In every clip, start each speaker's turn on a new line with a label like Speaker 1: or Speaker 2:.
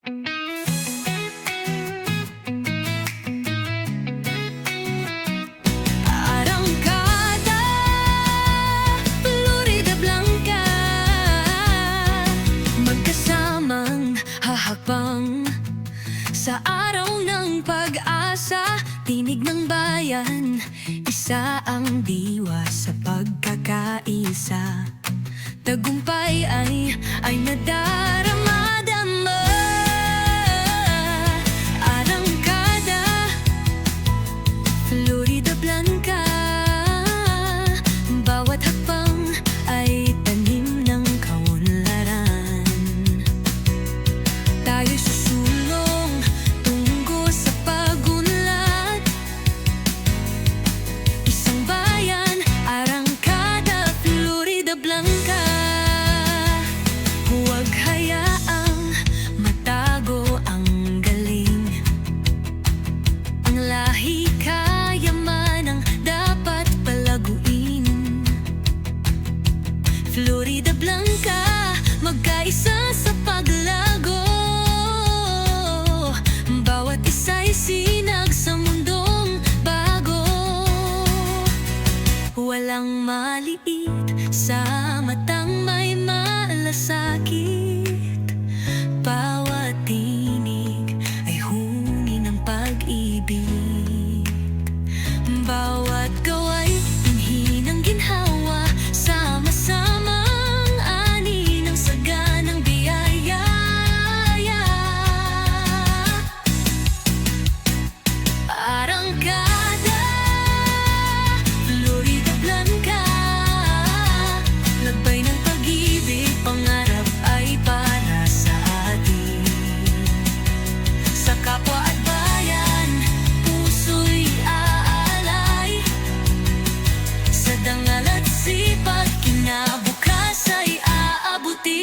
Speaker 1: Arangkada, Florida Blanca, magkasamang hahakbang sa araw ng pag-asa. Tinig ng bayan, isa ang diwa sa pagkakaisa. Tagumpay ay nadarama-dama. Arangkada, Florida Blanca, bawat hakbang ay tanim ng kaunlaran. Tayo'y susulong tungo sa pag-unlad. Isang bayan, Arangkada, Florida Blanca. Huwag hayaang matago ang galing. Ang lahi kayamanang dapat palaguin. Florida Blanca, magkaisa sa paglago. Bawat isa'y sinag sa mundong bago. Walang maliit sa matang may malasakit. Bawat tinig ay huni ng pag-ibig. Bawat gawa'y binhi ng ginhawa. Sama-samang ani ng saganang biyaya. Arangkada, Florida Blanca, lagbay ng pag-ibig, pangarap ay para sa atin. Sa kapwa at bayan, puso'y aalay. Sa dangal at sipag, kinabukas ay aabutin.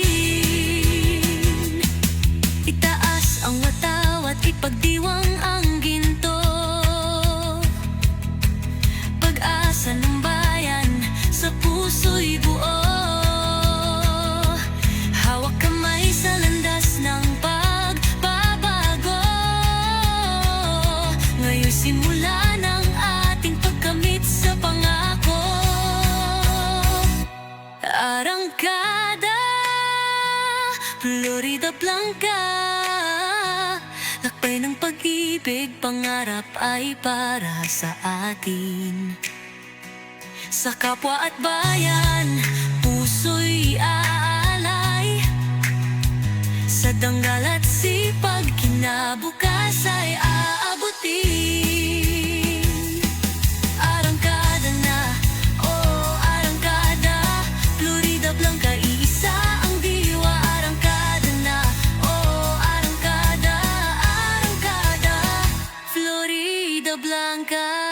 Speaker 1: Itaas ang watawat, ipagdiwang ang ginto. Pag-asa ng bayan, sa puso'y buo. Hawak kamay sa landas ng pagbabago. Ngayon'y simula ng ating pagkamit sa pangako. Arangkada, Florida Blanca, lakbay ng pag-ibig, pangarap ay para sa atin. Sa kapwa at bayan, puso'y aalay. Sa danggal at sipag, kinabukas ay aabutin. Arangkada na, oh Arangkada, Florida Blanca, iisa ang diwa. Arangkada na, oh Arangkada, Arangkada, Florida Blanca.